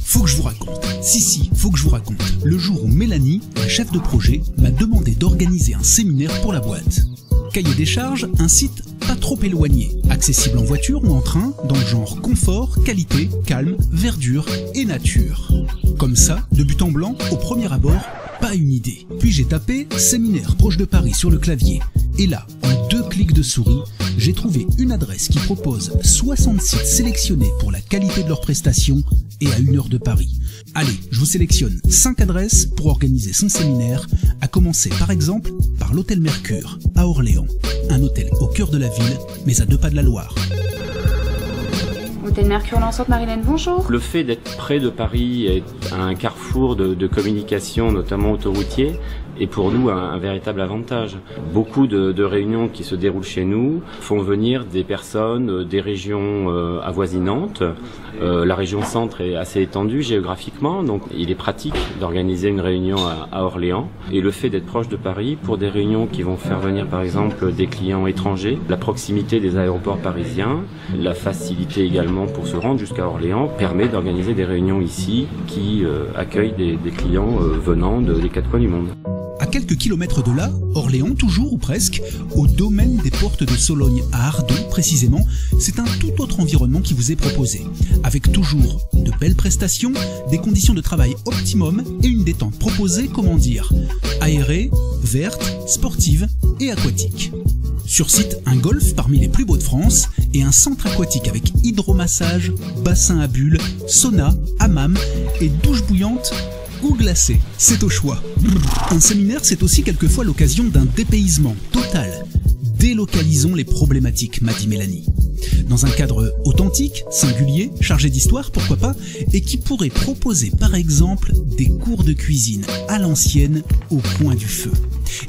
Faut que je vous raconte. Si, faut que je vous raconte. Le jour où Mélanie, la chef de projet, m'a demandé d'organiser un séminaire pour la boîte. Cahier des charges, un site pas trop éloigné, accessible en voiture ou en train, dans le genre confort, qualité, calme, verdure et nature. Comme ça, de but en blanc, au premier abord, pas une idée. Puis j'ai tapé « séminaire proche de Paris » sur le clavier. Et là, en 2 clics de souris, j'ai trouvé une adresse qui propose 60 sites sélectionnés pour la qualité de leurs prestations et à 1 heure de Paris. Allez, je vous sélectionne 5 adresses pour organiser son séminaire, à commencer par exemple par l'hôtel Mercure, à Orléans. Un hôtel au cœur de la ville, mais à 2 pas de la Loire. Hôtel Mercure Lançante, Marilène, bonjour. Le fait d'être près de Paris est un carrefour de communication, notamment autoroutier, est pour nous un véritable avantage. Beaucoup de réunions qui se déroulent chez nous font venir des personnes des régions avoisinantes. La région centre est assez étendue géographiquement, donc il est pratique d'organiser une réunion à Orléans. Et le fait d'être proche de Paris, pour des réunions qui vont faire venir par exemple des clients étrangers, la proximité des aéroports parisiens, la facilité également pour se rendre jusqu'à Orléans, permet d'organiser des réunions ici qui accueillent des clients venant des 4 coins du monde. À quelques kilomètres de là, Orléans toujours ou presque, au domaine des portes de Sologne à Ardon précisément, c'est un tout autre environnement qui vous est proposé, avec toujours de belles prestations, des conditions de travail optimum et une détente proposée, comment dire, aérée, verte, sportive et aquatique. Sur site, un golf parmi les plus beaux de France et un centre aquatique avec hydromassage, bassin à bulles, sauna, hammam et douche bouillante ou glacée, c'est au choix. Un séminaire, c'est aussi quelquefois l'occasion d'un dépaysement total. Délocalisons les problématiques, m'a dit Mélanie. Dans un cadre authentique, singulier, chargé d'histoire, pourquoi pas, et qui pourrait proposer par exemple des cours de cuisine à l'ancienne au coin du feu.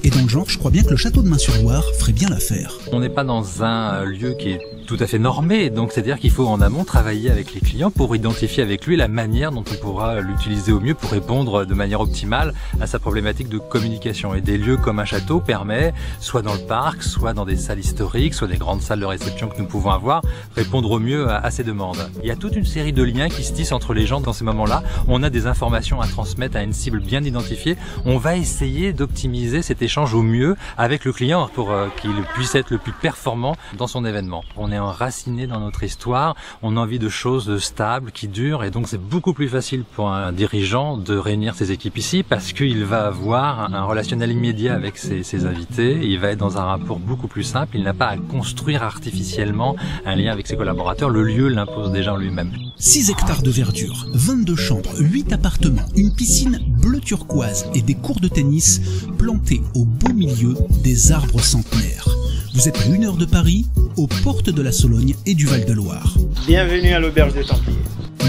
Et dans le genre, je crois bien que le château de Main-sur-Loire ferait bien l'affaire. On n'est pas dans un lieu qui est tout à fait normé, donc c'est-à-dire qu'il faut en amont travailler avec les clients pour identifier avec lui la manière dont on pourra l'utiliser au mieux pour répondre de manière optimale à sa problématique de communication. Et des lieux comme un château permet, soit dans le parc, soit dans des salles historiques, soit des grandes salles de réception que nous pouvons avoir, répondre au mieux à ces demandes. Il y a toute une série de liens qui se tissent entre les gens dans ces moments-là. On a des informations à transmettre à une cible bien identifiée. On va essayer d'optimiser cet échange au mieux avec le client pour qu'il puisse être le plus performant dans son événement. On est enraciné dans notre histoire, on a envie de choses stables, qui durent, et donc c'est beaucoup plus facile pour un dirigeant de réunir ses équipes ici parce qu'il va avoir un relationnel immédiat avec ses invités, il va être dans un rapport beaucoup plus simple, il n'a pas à construire artificiellement un lien avec ses collaborateurs, le lieu l'impose déjà en lui-même. 6 hectares de verdure, 22 chambres, 8 appartements, une piscine bleu turquoise et des cours de tennis plantés au beau milieu des arbres centenaires. Vous êtes à 1 heure de Paris, aux portes de la Sologne et du Val-de-Loire. Bienvenue à l'Auberge des Templiers.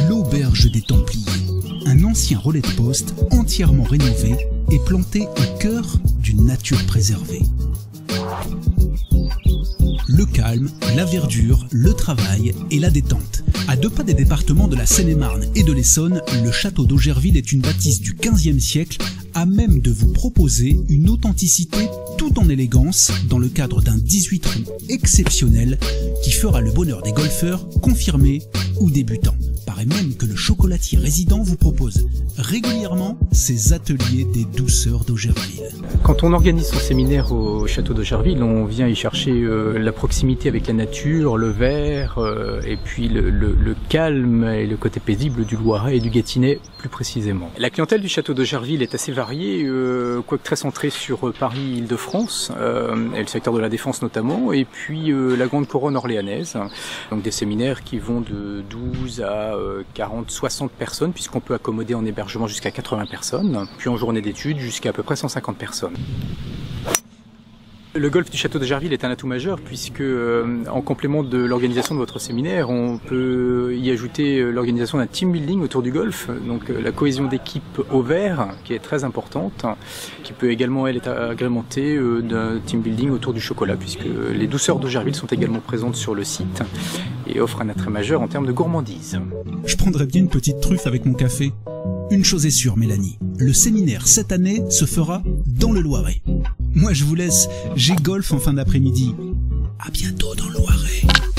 L'Auberge des Templiers, un ancien relais de poste entièrement rénové et planté au cœur d'une nature préservée. Le calme, la verdure, le travail et la détente. À 2 pas des départements de la Seine-et-Marne et de l'Essonne, le château d'Augerville est une bâtisse du XVe siècle à même de vous proposer une authenticité tout en élégance dans le cadre d'un 18 trous exceptionnel qui fera le bonheur des golfeurs confirmés ou débutants. Paraît même que le chocolatier résident vous propose régulièrement ses ateliers des douceurs d'Augerville. Quand on organise son séminaire au château d'Augerville, on vient y chercher la proximité avec la nature, le vert, et puis le calme et le côté paisible du Loiret et du Gâtinais plus précisément. La clientèle du château d'Augerville est assez variée, quoique très centrée sur Paris-Île-de-France, et le secteur de la Défense notamment, et puis la grande couronne orléanaise. Donc des séminaires qui vont de 12 à 40, 60 personnes, puisqu'on peut accommoder en hébergement jusqu'à 80 personnes, puis en journée d'études jusqu'à à peu près 150 personnes. Le golf du château de Jarville est un atout majeur puisque, en complément de l'organisation de votre séminaire, on peut y ajouter l'organisation d'un team building autour du golf, donc la cohésion d'équipe au vert qui est très importante, qui peut également elle être agrémentée d'un team building autour du chocolat puisque les douceurs de Jarville sont également présentes sur le site et offrent un attrait majeur en termes de gourmandise. Je prendrais bien une petite truffe avec mon café. Une chose est sûre, Mélanie, le séminaire cette année se fera dans le Loiret. Moi je vous laisse, j'ai golf en fin d'après-midi. À bientôt dans le Loiret.